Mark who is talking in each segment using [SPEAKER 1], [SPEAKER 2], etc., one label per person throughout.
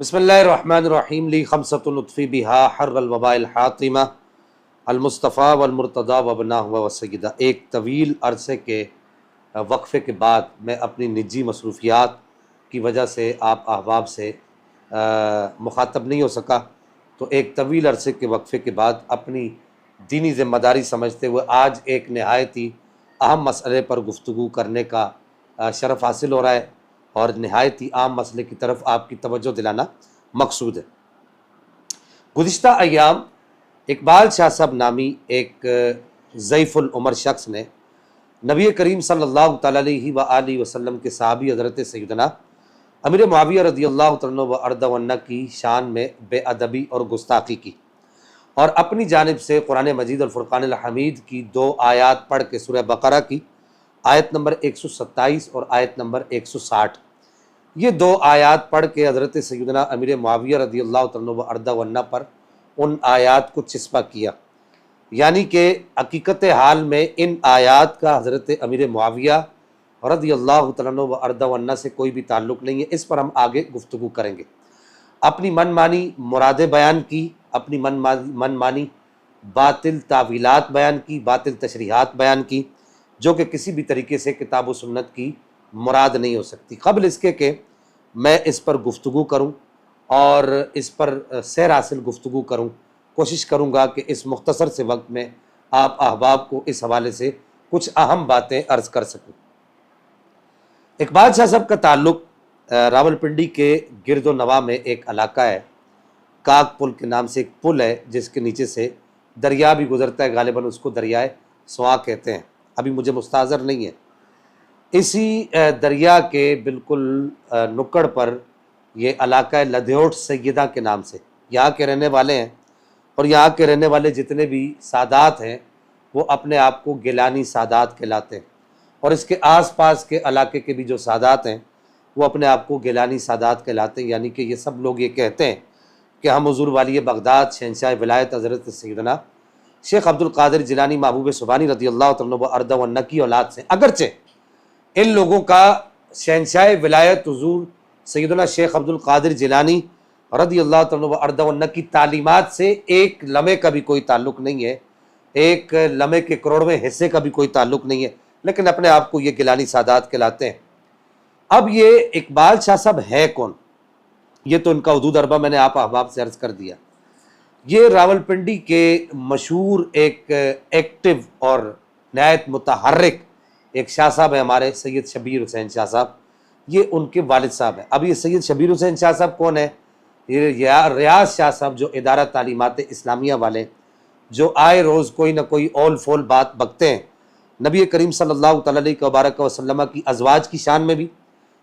[SPEAKER 1] بسم اللہ الرحمن الرحیم لی خمسۃ نطفی بہا حر الوباء الحاطمہ المصطفیٰ والمرتضیٰ وابنہ وسیدہ۔ ایک طویل عرصے کے وقفے کے بعد میں اپنی نجی مصروفیات کی وجہ سے آپ احباب سے مخاطب نہیں ہو سکا، تو ایک طویل عرصے کے وقفے کے بعد اپنی دینی ذمہ داری سمجھتے ہوئے آج ایک نہایت ہی اہم مسئلے پر گفتگو کرنے کا شرف حاصل ہو رہا ہے، اور نہایت ہی عام مسئلے کی طرف آپ کی توجہ دلانا مقصود ہے۔ گزشتہ ایام اقبال شاہ صاحب نامی ایک ضعیف العمر شخص نے نبی کریم صلی اللہ تعالیٰ علیہ وآلہ وسلم کے صحابی حضرت سیدنا امیر معاویہ رضی اللہ تعالیٰ عنہ وارضہ عنہ کی شان میں بے ادبی اور گستاخی کی، اور اپنی جانب سے قرآن مجید الفرقان الحمید کی 2 آیات پڑھ کے سورہ بقرہ کی آیت نمبر 127 اور آیت نمبر 160، یہ 2 آیات پڑھ کے حضرت سیدنا امیر معاویہ رضی اللہ تعالیٰ عنہ وارضہ عنہ پر ان آیات کو چسپاں کیا، یعنی کہ حقیقت حال میں ان آیات کا حضرت امیر معاویہ رضی اللہ تعالیٰ عنہ وارضہ عنہ سے کوئی بھی تعلق نہیں ہے۔ اس پر ہم آگے گفتگو کریں گے۔ اپنی من مانی مرادیں بیان کی، اپنی من مانی باطل تعویلات بیان کی، باطل تشریحات بیان کی، جو کہ کسی بھی طریقے سے کتاب و سنت کی مراد نہیں ہو سکتی۔ قبل اس کے کہ میں اس پر گفتگو کروں اور اس پر سیر حاصل گفتگو کروں، کوشش کروں گا کہ اس مختصر سے وقت میں آپ احباب کو اس حوالے سے کچھ اہم باتیں عرض کر سکوں۔ اقبال شاہ صاحب کا تعلق راولپنڈی کے گرد و نواح میں ایک علاقہ ہے، کاک پل کے نام سے ایک پل ہے جس کے نیچے سے دریا بھی گزرتا ہے، غالباً اس کو دریائے سواں کہتے ہیں، ابھی مجھے مستحضر نہیں ہے۔ اسی دریا کے بالکل نکڑ پر یہ علاقہ ہے لدھیوٹ سیدہ کے نام سے، یہاں کے رہنے والے ہیں، اور یہاں کے رہنے والے جتنے بھی سادات ہیں وہ اپنے آپ کو گیلانی سادات کہلاتے ہیں، اور اس کے آس پاس کے علاقے کے بھی جو سادات ہیں وہ اپنے آپ کو گیلانی سادات کہلاتے ہیں، یعنی کہ یہ سب لوگ یہ کہتے ہیں کہ ہم حضور والی بغداد شہنشاہ ولایت حضرت سیدنا شیخ عبد القادر جیلانی محبوب سبحانی رضی اللہ تعالیٰ وارضہ عنہ کی اولاد سے، اگرچہ ان لوگوں کا شہنشاہ ولایت حضور سیدنا شیخ عبد القادر جیلانی رضی اللہ تعالیٰ وارضہ عنہ کی تعلیمات سے ایک لمحے کا بھی کوئی تعلق نہیں ہے، ایک لمحے کے کروڑویں حصے کا بھی کوئی تعلق نہیں ہے، لیکن اپنے آپ کو یہ گیلانی سادات کہلاتے ہیں۔ اب یہ اقبال شاہ صاحب ہے کون؟ یہ تو ان کا حدود اربہ میں نے آپ احباب سے عرض کر دیا۔ یہ راولپنڈی کے مشہور ایک ایکٹیو اور نہایت متحرک ایک شاہ صاحب ہیں ہمارے، سید شبیر حسین شاہ صاحب، یہ ان کے والد صاحب ہیں۔ اب یہ سید شبیر حسین شاہ صاحب کون ہے؟ یہ ریاض شاہ صاحب جو ادارہ تعلیمات اسلامیہ والے، جو آئے روز کوئی نہ کوئی اول فول بات بکتے ہیں نبی کریم صلی اللہ تعالیٰ علیہ وسلم کی ازواج کی شان میں بھی۔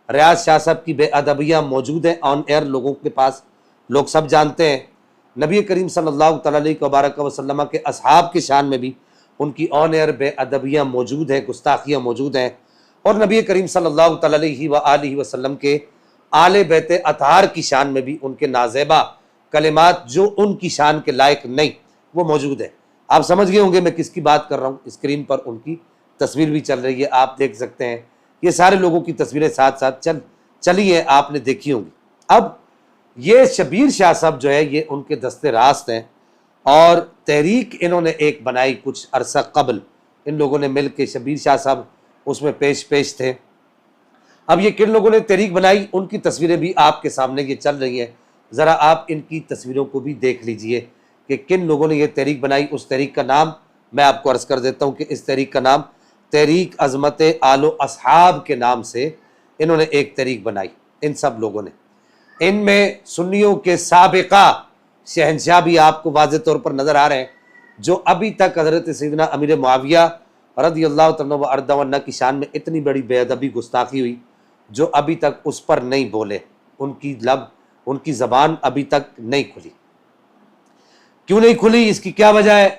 [SPEAKER 1] ریاض شاہ صاحب کی بے ادبیاں موجود ہیں آن ایئر، لوگوں کے پاس لوگ سب جانتے ہیں۔ نبی کریم صلی اللہ تعالیٰ علیہ وسلم کے اصحاب کی شان میں بھی ان کی آن ایئر بے ادبیاں موجود ہیں، گستاخیاں موجود ہیں، اور نبی کریم صلی اللہ تعالیٰ علیہ وآلہ وسلم کے آل بیت اطہار کی شان میں بھی ان کے نازیبہ کلمات جو ان کی شان کے لائق نہیں وہ موجود ہے۔ آپ سمجھ گئے ہوں گے میں کس کی بات کر رہا ہوں، اسکرین پر ان کی تصویر بھی چل رہی ہے، آپ دیکھ سکتے ہیں، یہ سارے لوگوں کی تصویریں ساتھ ساتھ چلی ہیں، آپ نے دیکھی ہوں گی۔ اب یہ شبیر شاہ صاحب جو ہے یہ ان کے دست راست ہیں، اور تحریک انہوں نے ایک بنائی کچھ عرصہ قبل، ان لوگوں نے مل کے، شبیر شاہ صاحب اس میں پیش تھے۔ اب یہ کن لوگوں نے تحریک بنائی، ان کی تصویریں بھی آپ کے سامنے یہ چل رہی ہیں، ذرا آپ ان کی تصویروں کو بھی دیکھ لیجئے کہ کن لوگوں نے یہ تحریک بنائی۔ اس تحریک کا نام میں آپ کو عرض کر دیتا ہوں کہ اس تحریک کا نام تحریک عظمت آل و اصحاب کے نام سے انہوں نے ایک تحریک بنائی، ان سب لوگوں نے۔ ان میں سنیوں کے سابقہ شہنشاہ بھی آپ کو واضح طور پر نظر آ رہے ہیں، جو ابھی تک حضرت سیدنا امیر معاویہ رضی اللہ تعالیٰ وارضہ عنہ کی شان میں اتنی بڑی بے ادبی گستاخی ہوئی جو ابھی تک اس پر نہیں بولے، ان کی زبان ابھی تک نہیں کھلی۔ کیوں نہیں کھلی، اس کی کیا وجہ ہے؟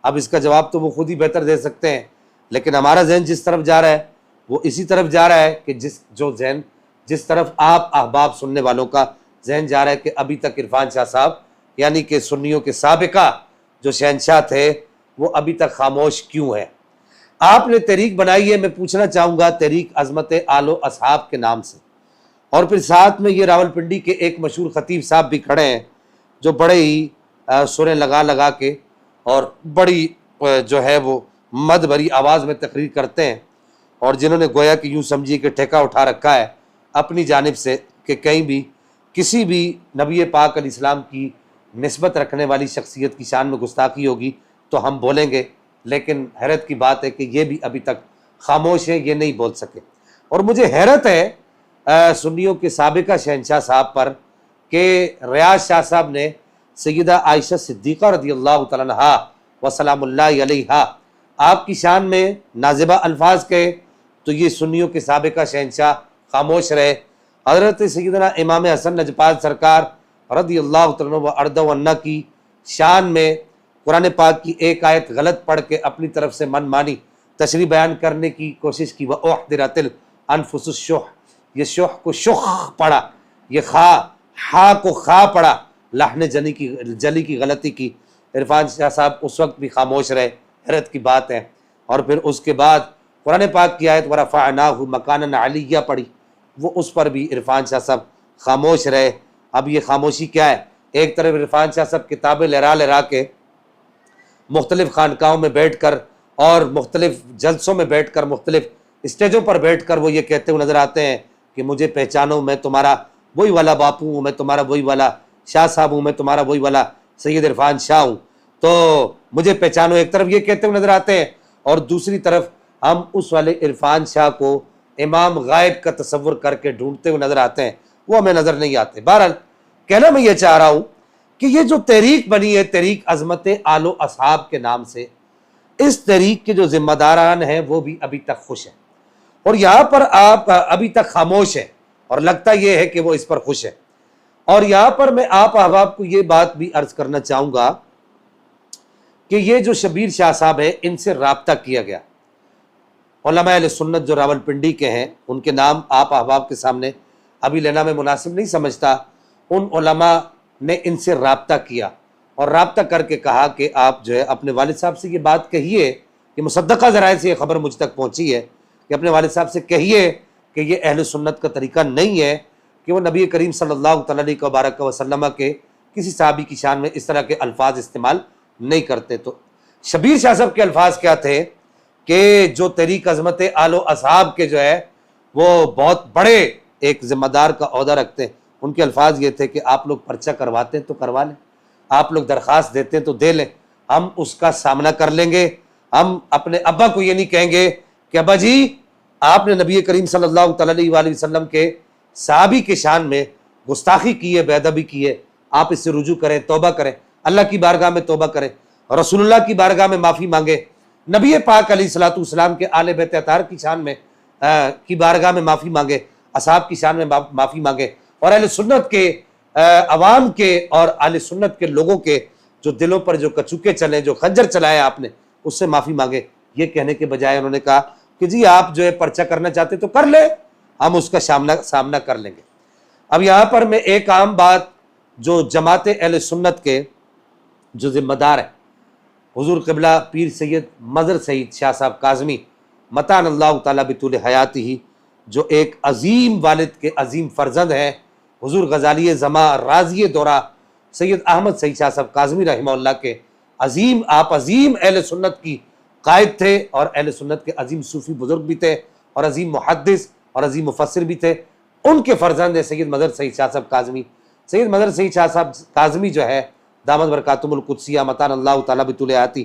[SPEAKER 1] اب اس کا جواب تو وہ خود ہی بہتر دے سکتے ہیں، لیکن ہمارا ذہن جس طرف جا رہا ہے وہ اسی طرف جا رہا ہے کہ جس طرف آپ احباب سننے والوں کا ذہن جا رہا ہے، کہ ابھی تک عرفان شاہ صاحب یعنی کہ سنیوں کے سابقہ جو شہنشاہ تھے وہ ابھی تک خاموش کیوں ہے۔ آپ نے تحریک بنائی ہے، میں پوچھنا چاہوں گا، تحریک عظمت آل و اصحاب کے نام سے، اور پھر ساتھ میں یہ راولپنڈی کے ایک مشہور خطیب صاحب بھی کھڑے ہیں جو بڑے ہی سریں لگا لگا کے اور بڑی جو ہے وہ مد بھری آواز میں تقریر کرتے ہیں، اور جنہوں نے گویا کہ یوں سمجھیے کہ ٹھیکہ اٹھا رکھا ہے اپنی جانب سے کہ کہیں بھی کسی بھی نبی پاک علیہ السلام کی نسبت رکھنے والی شخصیت کی شان میں گستاخی ہوگی تو ہم بولیں گے، لیکن حیرت کی بات ہے کہ یہ بھی ابھی تک خاموش ہیں، یہ نہیں بول سکے۔ اور مجھے حیرت ہے سنیوں کے سابقہ شہنشاہ صاحب پر کہ ریاض شاہ صاحب نے سیدہ عائشہ صدیقہ رضی اللہ تعالیٰ عنہا وسلام اللہ علیہا آپ کی شان میں نازبہ الفاظ کہے تو یہ سنیوں کے سابقہ شہنشاہ خاموش رہے۔ حضرت سیدنا امام حسن نجپال سرکار رضی اللہ تعالیٰ عنہ و ارض و عنہ کی شان میں قرآن پاک کی ایک آیت غلط پڑھ کے اپنی طرف سے من مانی تشریح بیان کرنے کی کوشش کی، وَأُحْضِرَتِ الْأَنفُسُ الشُّحَّ، یہ شح کو شخ پڑھا، یہ ہا کو خا پڑھا، لحن جلی کی غلطی کی۔ عرفان شاہ صاحب اس وقت بھی خاموش رہے، حیرت کی بات ہے۔ اور پھر اس کے بعد قرآن پاک کی آیت وَرَفَعْنَاهُ مَكَانًا عَلِيًّا پڑھی، وہ اس پر بھی عرفان شاہ صاحب خاموش رہے۔ اب یہ خاموشی کیا ہے؟ ایک طرف عرفان شاہ صاحب کتابیں لہرا کے مختلف خانقاہوں میں بیٹھ کر اور مختلف جلسوں میں بیٹھ کر مختلف اسٹیجوں پر بیٹھ کر وہ یہ کہتے ہوئے نظر آتے ہیں کہ مجھے پہچانو، میں تمہارا وہی والا باپو ہوں، میں تمہارا وہی والا شاہ صاحب ہوں، میں تمہارا وہی والا سید عرفان شاہ ہوں، تو مجھے پہچانو۔ ایک طرف یہ کہتے ہوئے نظر آتے ہیں اور دوسری طرف ہم اس والے عرفان شاہ کو امام غائب کا تصور کر کے ڈھونڈتے ہوئے نظر آتے ہیں، وہ ہمیں نظر نہیں آتے۔ بہرحال کہنا میں یہ چاہ رہا ہوں کہ یہ جو تحریک بنی ہے، تحریک عظمت آل و اصحاب کے نام سے، اس تحریک کے جو ذمہ داران ہیں وہ بھی ابھی تک خوش ہیں، اور یہاں پر آپ ابھی تک خاموش ہیں، اور لگتا یہ ہے کہ وہ اس پر خوش ہیں۔ اور یہاں پر میں آپ احباب کو یہ بات بھی عرض کرنا چاہوں گا کہ یہ جو شبیر شاہ صاحب ہیں ان سے رابطہ کیا گیا، علماء اہل سنت جو راولپنڈی کے ہیں ان کے نام آپ احباب کے سامنے ابھی لینا میں مناسب نہیں سمجھتا، ان علماء نے ان سے رابطہ کیا اور رابطہ کر کے کہا کہ آپ جو ہے اپنے والد صاحب سے یہ بات کہیے کہ مصدقہ ذرائع سے یہ خبر مجھ تک پہنچی ہے کہ اپنے والد صاحب سے کہیے کہ یہ اہل سنت کا طریقہ نہیں ہے کہ وہ نبی کریم صلی اللہ تعالیٰ علیہ وسلم کے کسی صحابی کی شان میں اس طرح کے الفاظ استعمال نہیں کرتے۔ تو شبیر شاہ صاحب کے الفاظ کیا تھے کہ جو تحریک عظمت آل و اصحاب کے جو ہے وہ بہت بڑے ایک ذمہ دار کا عہدہ رکھتے ہیں، ان کے الفاظ یہ تھے کہ آپ لوگ پرچہ کرواتے ہیں تو کروا لیں، آپ لوگ درخواست دیتے ہیں تو دے لیں، ہم اس کا سامنا کر لیں گے۔ ہم اپنے ابا کو یہ نہیں کہیں گے کہ ابا جی آپ نے نبی کریم صلی اللہ تعالیٰ علیہ وسلم کے صحابی کے شان میں گستاخی کی ہے، بے ادبی کی ہے، آپ اس سے رجوع کریں، توبہ کریں، اللہ کی بارگاہ میں توبہ کریں، رسول اللہ کی بارگاہ میں معافی مانگیں، نبی پاک علیہ الصلوۃ والسلام کے آل بیت اطہار کی شان میں کی بارگاہ میں معافی مانگے، اصحاب کی شان میں معافی مانگے، اور اہل سنت کے عوام کے اور اہل سنت کے لوگوں کے جو دلوں پر جو کچوکے چلے، جو خنجر چلائے آپ نے، اس سے معافی مانگے۔ یہ کہنے کے بجائے انہوں نے کہا کہ جی آپ جو ہے پرچہ کرنا چاہتے تو کر لیں، ہم اس کا سامنا کر لیں گے۔ اب یہاں پر میں ایک عام بات جو جماعت اہل سنت کے جو ذمہ دار ہیں، حضور قبلہ پیر سید مظہر سعید شاہ صاحب کاظمی متان اللہ تعالیٰ بطول حیاتہ، جو ایک عظیم والد کے عظیم فرزند ہیں، حضور غزالی زماں راضی دورہ سید احمد سعید شاہ صاحب کاظمی رحمہ اللہ کے عظیم اہل سنت کی قائد تھے، اور اہل سنت کے عظیم صوفی بزرگ بھی تھے، اور عظیم محدث اور عظیم مفسر بھی تھے۔ ان کے فرزند ہیں سید مظہر سعید شاہ صاحب کاظمی۔ سید مظہر سعید شاہ صاحب کاظمی جو ہے دامت برکاتہم القدسیہ متان اللہ تعالیٰ بطول حیاتہ،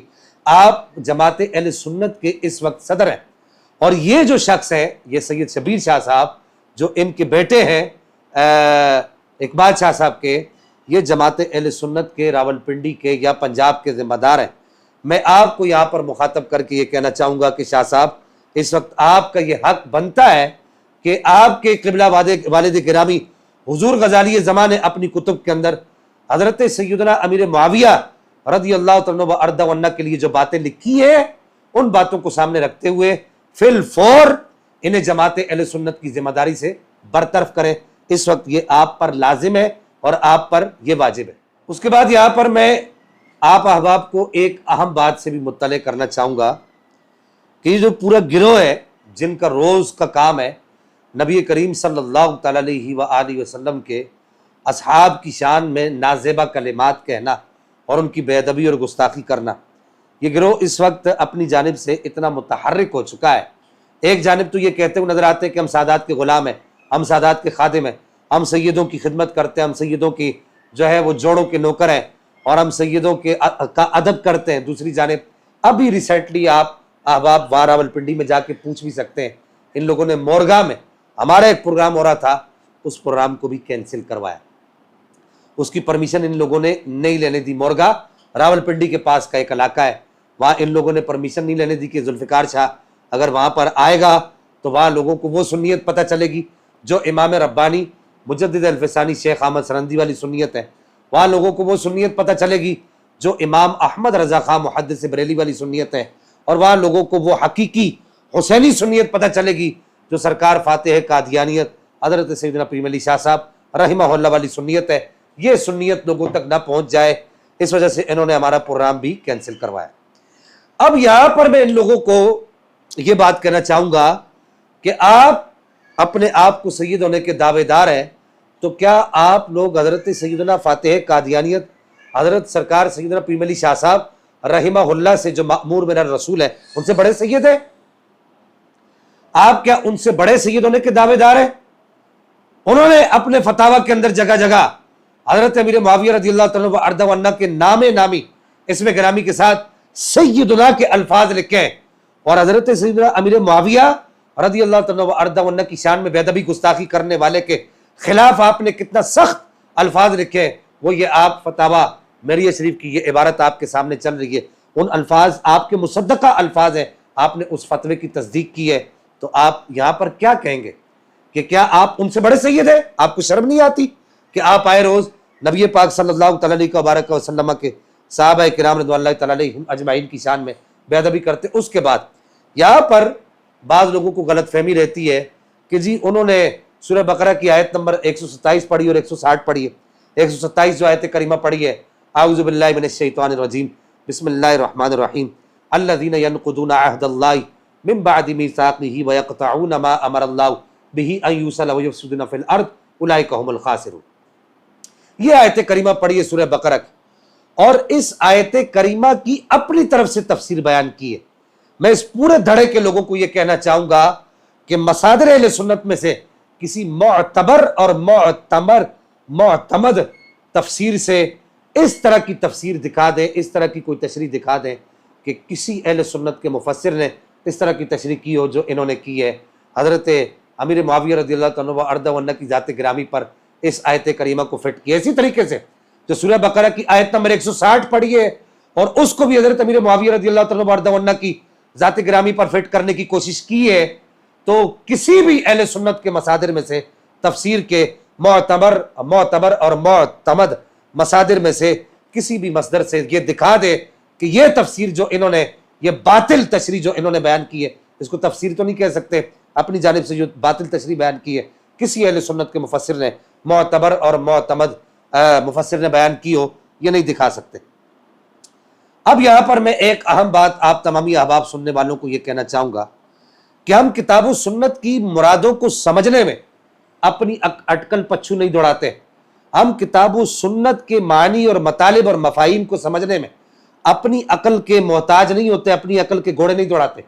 [SPEAKER 1] آپ جماعت اہل سنت کے اس وقت صدر ہیں، اور یہ جو شخص ہے یہ سید شبیر شاہ صاحب جو ان کے بیٹے ہیں اقبال شاہ صاحب کے، یہ جماعت اہل سنت کے راولپنڈی کے یا پنجاب کے ذمہ دار ہیں۔ میں آپ کو یہاں پر مخاطب کر کے یہ کہنا چاہوں گا کہ شاہ صاحب اس وقت آپ کا یہ حق بنتا ہے کہ آپ کے قبلہ والد گرامی حضور غزالی زماں نے اپنی کتب کے اندر حضرت سیدنا امیر معاویہ رضی اللہ تعالیٰ عنہ و ارض و عنہ کے لیے جو باتیں لکھی ہیں، ان باتوں کو سامنے رکھتے ہوئے فی الفور انہیں جماعت اہل سنت کی ذمہ داری سے برطرف کریں۔ اس وقت یہ آپ پر لازم ہے اور آپ پر یہ واجب ہے۔ اس کے بعد یہاں پر میں آپ احباب کو ایک اہم بات سے بھی مطلع کرنا چاہوں گا کہ یہ جو پورا گروہ ہے جن کا روز کا کام ہے نبی کریم صلی اللہ تعالیٰ علیہ وآلہ وسلم کے اصحاب کی شان میں نازیبہ کلمات کہنا اور ان کی بے ادبی اور گستاخی کرنا، یہ گروہ اس وقت اپنی جانب سے اتنا متحرک ہو چکا ہے۔ ایک جانب تو یہ کہتے ہوئے نظر آتے ہیں کہ ہم سادات کے غلام ہیں، ہم سادات کے خادم ہیں، ہم سیدوں کی خدمت کرتے ہیں، ہم سیدوں کی جو ہے وہ جوڑوں کے نوکر ہیں اور ہم سیدوں کا ادب کرتے ہیں۔ دوسری جانب ابھی ریسنٹلی آپ احباب وہاں راولپنڈی میں جا کے پوچھ بھی سکتے ہیں، ان لوگوں نے مورگا میں ہمارا ایک پروگرام ہو رہا تھا، اس پروگرام کو بھی کینسل کروایا، اس کی پرمیشن ان لوگوں نے نہیں لینے دی۔ مورگا راولپنڈی کے پاس کا ایک علاقہ ہے، وہاں ان لوگوں نے پرمیشن نہیں لینے دی کہ ذوالفقار شاہ اگر وہاں پر آئے گا تو وہاں لوگوں کو وہ سنیت پتہ چلے گی جو امام ربانی مجدد الفسانی شیخ احمد سرندی والی سنیت ہے، وہاں لوگوں کو وہ سنیت پتہ چلے گی جو امام احمد رضا خان محدث بریلی والی سنیت ہے، اور وہاں لوگوں کو وہ حقیقی حسینی سنیت پتہ چلے گی جو سرکار فاتح قادیانیت حضرت سیدنا پیر علی شاہ صاحب رحمہ اللہ والی سنیت ہے۔ یہ سنیت لوگوں تک نہ پہنچ جائے، اس وجہ سے انہوں نے ہمارا پروگرام بھی کینسل کروایا۔ اب یہاں پر میں ان لوگوں کو یہ بات کہنا چاہوں گا کہ آپ اپنے آپ کو سید ہونے کے دعوے دار ہیں، تو کیا آپ لوگ حضرت سیدنا فاتح قادیانیت حضرت سرکار سیدنا پیر علی شاہ صاحب رحمہ اللہ سے جو مأمور من الرسول ہے ان سے بڑے سید ہیں؟ آپ کیا ان سے بڑے سید ہونے کے دعوے دار ہیں؟ انہوں نے اپنے فتاوی کے اندر جگہ جگہ حضرت امیر معاویہ رضی اللہ تعالیٰ عنہ وارضہ عنہ کے نامی اس میں گرامی کے ساتھ سیدنا کے الفاظ لکھے ہیں، اور حضرت سیدنا امیر معاویہ رضی اللہ تعالیٰ عنہ وارضہ عنہ کی شان میں بے ادبی گستاخی کرنے والے کے خلاف آپ نے کتنا سخت الفاظ لکھے ہیں۔ وہ یہ آپ فتاوی میریہ شریف کی یہ عبارت آپ کے سامنے چل رہی ہے، ان الفاظ آپ کے مصدقہ الفاظ ہیں، آپ نے اس فتوے کی تصدیق کی ہے، تو آپ یہاں پر کیا کہیں گے کہ کیا آپ ان سے بڑے سید ہیں؟ آپ کو شرم نہیں آتی کہ آپ آئے روز نبی پاک صلی اللہ تعالیٰ علیہ وسلم کے صحابہ کرام رضوان اللہ تعالیٰ علیہم اجمعین کی شان میں بے ادبی کرتے؟ اس کے بعد یہاں پر بعض لوگوں کو غلط فہمی رہتی ہے کہ جی انہوں نے سورہ بقرہ کی آیت نمبر 127 پڑھی اور 160 پڑھی ہے۔ 127 جو آیت کریمہ پڑھی ہے، اعوذ باللہ من الشیطان الرجیم بسم اللہ الرحمن الرحیم الذین ینقضون عہد اللہ من بعد میثاقہ ویقطعون ما امر اللہ بہ ان یوصل ویفسدون فی الارض اولئک هم الخاسرون۔ یہ آیت کریمہ پڑھی ہے سورہ بقرہ کی، اور اس آیت کریمہ کی اپنی طرف سے تفسیر بیان کی ہے۔ میں اس پورے دھڑے کے لوگوں کو یہ کہنا چاہوں گا کہ مصادر اہل سنت میں سے کسی معتبر اور معتمد تفسیر سے اس طرح کی تفسیر دکھا دیں، اس طرح کی کوئی تشریح دکھا دیں کہ کسی اہل سنت کے مفسر نے اس طرح کی تشریح کی ہو جو انہوں نے کی ہے۔ حضرت امیر معاویہ رضی اللہ تعالیٰ عنہ وارضہ عنہ کی ذات گرامی پر اس آیت کریمہ کو فٹ کیا، اسی طریقے سے جو سورہ بقرہ کی آیت نمبر 160 پڑھی ہے اور اس کو بھی حضرت امیر معاویہ رضی اللہ تعالیٰ عنہ وارضہ عنہ کی ذات گرامی پر فٹ کرنے کی کوشش کی ہے، تو کسی بھی اہل سنت کے مصادر میں سے تفسیر کے معتبر اور معتمد مصادر میں سے کسی بھی مصدر سے یہ دکھا دے کہ یہ تفسیر جو انہوں نے، یہ باطل تشریح جو انہوں نے بیان کی ہے، اس کو تفسیر تو نہیں کہہ سکتے، اپنی جانب سے جو باطل تشریح بیان کی ہے کسی اہل سنت کے مفسر نے، معتبر اور معتمد مفسر نے بیان کی ہو، یہ نہیں دکھا سکتے۔ اب یہاں پر میں ایک اہم بات آپ تمامی احباب سننے والوں کو یہ کہنا چاہوں گا کہ ہم کتاب و سنت کی مرادوں کو سمجھنے میں اپنی اٹکل پچھو نہیں دوڑاتے، ہم کتاب و سنت کے معنی اور مطالب اور مفاہیم کو سمجھنے میں اپنی عقل کے محتاج نہیں ہوتے، اپنی عقل کے گھوڑے نہیں دوڑاتے،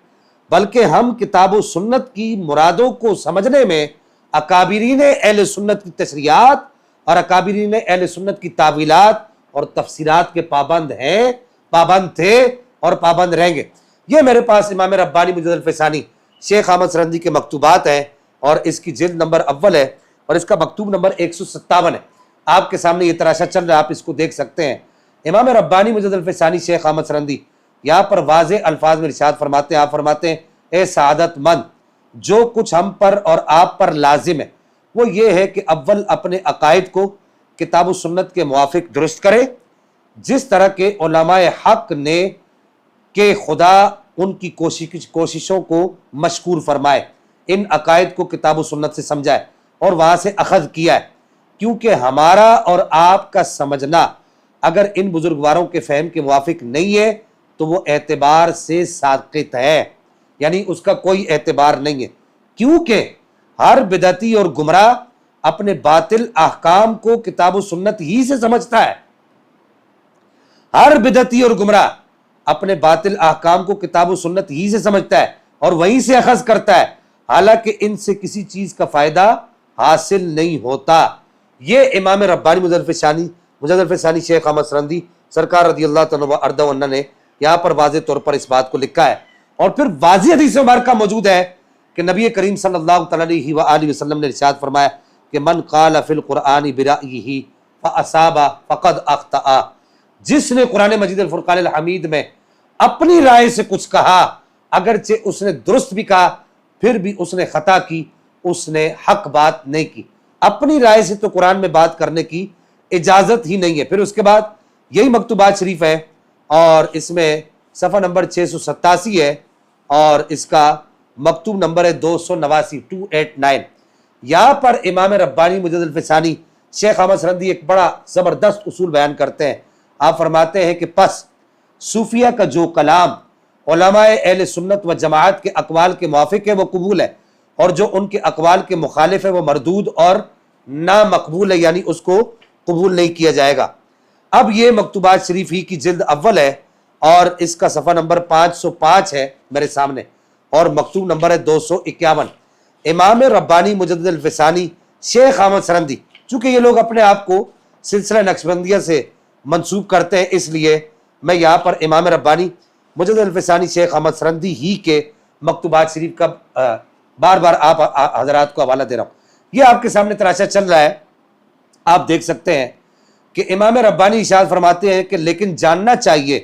[SPEAKER 1] بلکہ ہم کتاب و سنت کی مرادوں کو سمجھنے میں اکابرین اہل سنت کی تشریحات اور اکابرین اہل سنت کی تعویلات اور تفسیرات کے پابند ہیں، پابند تھے اور پابند رہیں گے۔ یہ میرے پاس امام ربانی مجدد الفسانی شیخ احمد سرندی کے مکتوبات ہیں، اور اس کی جلد نمبر اول ہے اور اس کا مکتوب نمبر 157 ہے، آپ کے سامنے یہ تراشا چل رہا ہے، آپ اس کو دیکھ سکتے ہیں۔ امام ربانی مجدد الفسانی شیخ احمد سرندی یہاں پر واضح الفاظ میں ارشاد فرماتے ہیں، آپ فرماتے ہیں اے سعادت مند، جو کچھ ہم پر اور آپ پر لازم ہے وہ یہ ہے کہ اول اپنے عقائد کو کتاب و سنت کے موافق درست کرے، جس طرح کے علماء حق نے کہ خدا ان کی کوششوں کو مشکور فرمائے، ان عقائد کو کتاب و سنت سے سمجھائے اور وہاں سے اخذ کیا ہے، کیونکہ ہمارا اور آپ کا سمجھنا اگر ان بزرگواروں کے فہم کے موافق نہیں ہے تو وہ اعتبار سے ساقط ہے، یعنی اس کا کوئی اعتبار نہیں ہے، کیونکہ ہر بدعتی اور گمراہ اپنے باطل احکام کو کتاب و سنت ہی سے سمجھتا ہے. ہر بدعتی اور گمراہ اپنے باطل احکام کو کتاب و سنت ہی سے سمجھتا ہے اور وہیں سے اخذ کرتا ہے، حالانکہ ان سے کسی چیز کا فائدہ حاصل نہیں ہوتا. یہ امام ربانی مجدد ثانی شیخ احمد سرندی سرکار رضی اللہ تعالیٰ عنہ نے یہاں پر واضح طور پر اس بات کو لکھا ہے. اور پھر واضح حدیث مبارکہ موجود ہے کہ نبی کریم صلی اللہ تعالیٰ علیہ وآلہ وسلم نے ارشاد فرمایا کہ من قال فی القرآن برأیہ فاصاب فقد اخطأ. جس نے قرآن مجید الفرقان الحمید میں اپنی رائے سے کچھ کہا، اگرچہ اس نے درست بھی کہا، پھر بھی اس نے خطا کی، اس نے حق بات نہیں کی. اپنی رائے سے تو قرآن میں بات کرنے کی اجازت ہی نہیں ہے. پھر اس کے بعد یہی مکتوبات شریف ہے اور اس میں صفحہ نمبر 687 ہے اور اس کا مکتوب نمبر ہے 289. یہاں پر امام ربانی مجدد ثانی شیخ احمد سرندی ایک بڑا زبردست اصول بیان کرتے ہیں. آپ فرماتے ہیں کہ پس صوفیہ کا جو کلام علماء اہل سنت و جماعت کے اقوال کے موافق ہے وہ قبول ہے، اور جو ان کے اقوال کے مخالف ہے وہ مردود اور نامقبول ہے، یعنی اس کو قبول نہیں کیا جائے گا. اب یہ مکتوبات شریف ہی کی جلد اول ہے اور اس کا صفحہ نمبر 505 ہے میرے سامنے اور مکتوب نمبر ہے 251. امام ربانی مجدد الفسانی شیخ احمد سرندی، چونکہ یہ لوگ اپنے آپ کو سلسلہ نقشبندیہ سے منسوب کرتے ہیں، اس لیے میں یہاں پر امام ربانی مجدد الفسانی شیخ احمد سرندی ہی کے مکتوبات شریف کا بار بار آپ حضرات کو حوالہ دے رہا ہوں. یہ آپ کے سامنے تراشا چل رہا ہے، آپ دیکھ سکتے ہیں کہ امام ربانی ارشاد فرماتے ہیں کہ لیکن جاننا چاہیے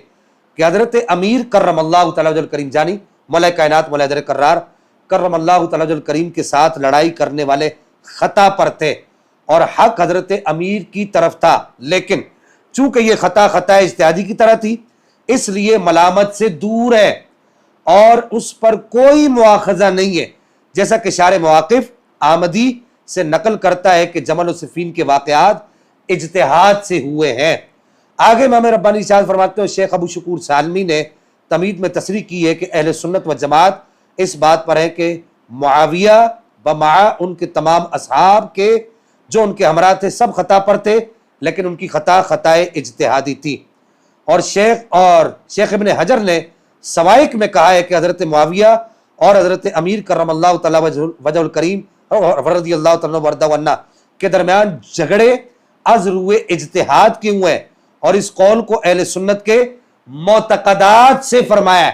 [SPEAKER 1] کہ حضرت امیر کرم اللہ تعالیٰ وجہ الکریم جانی مولا کائنات مولا حیدر کرار کرم اللہ تعالیٰ وجہ الکریم کے ساتھ لڑائی کرنے والے خطا پر تھے اور حق حضرت امیر کی طرف تھا، لیکن چونکہ یہ خطا اجتہادی کی طرح تھی اس لیے ملامت سے دور ہے اور اس پر کوئی مواخذہ نہیں ہے، جیسا کہ شارح مواقف آمدی سے نقل کرتا ہے کہ جمل و صفین کے واقعات اجتہاد سے ہوئے ہیں. آگے امام ربانی ارشاد فرماتے ہیں شیخ ابو شکور سالمی نے تمہید میں تصریح کی ہے کہ اہل سنت و جماعت اس بات پر ہے کہ معاویہ بمع ان کے تمام اصحاب کے جو ان کے ہمراہ تھے سب خطا پر تھے، لیکن ان کی خطا اجتہادی تھی. اور شیخ ابن حجر نے سوائق میں کہا ہے کہ حضرت معاویہ اور حضرت امیر کرم اللہ تعالیٰ وجہ الکریم رضی اللہ تعالیٰ وردہ عنہ کے درمیان جھگڑے از روئے اجتہاد کے ہوئے ہیں، اور اس قول کو اہل سنت کے معتقدات سے فرمایا ہے.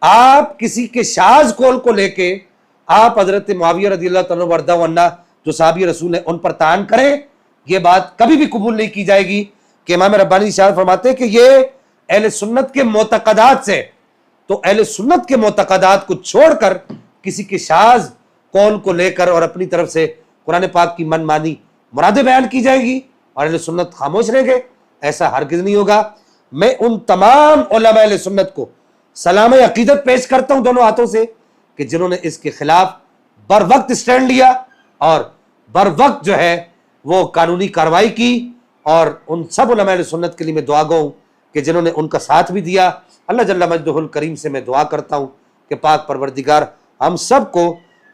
[SPEAKER 1] آپ کسی کے شاذ قول کو لے کے آپ حضرت معاویہ رضی اللہ تعالیٰ وردہ عنہ جو صحابی رسول ہیں ان پر طعن کریں، یہ بات کبھی بھی قبول نہیں کی جائے گی. کہ امام ربانی ارشاد فرماتے ہیں کہ یہ اہل سنت کے معتقدات سے، تو اہل سنت کے معتقدات کو چھوڑ کر کسی کے شاذ قول کو لے کر اور اپنی طرف سے قرآن پاک کی من مانی مرادیں بیان کی جائے گی اور اہل سنت خاموش رہیں گے، ایسا ہرگز نہیں ہوگا. میں ان تمام علماء اہل سنت کو سلام عقیدت پیش کرتا ہوں دونوں ہاتھوں سے کہ جنہوں نے اس کے خلاف بر وقت سٹینڈ لیا اور بر وقت جو ہے وہ قانونی کارروائی کی، اور ان سب علماء اہل سنت کے لیے میں دعا گو ہوں کہ جنہوں نے ان کا ساتھ بھی دیا. اللہ جل مجدہ الکریم سے میں دعا کرتا ہوں کہ پاک پروردگار ہم سب کو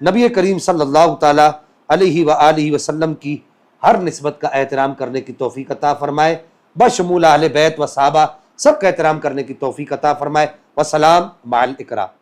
[SPEAKER 1] نبی کریم صلی اللہ تعالی علیہ وآلہ وسلم کی ہر نسبت کا احترام کرنے کی توفیق عطا فرمائے، بشمول اہل بیت و صحابہ سب کا احترام کرنے کی توفیق عطا فرمائے. والسلام مع الاکرام.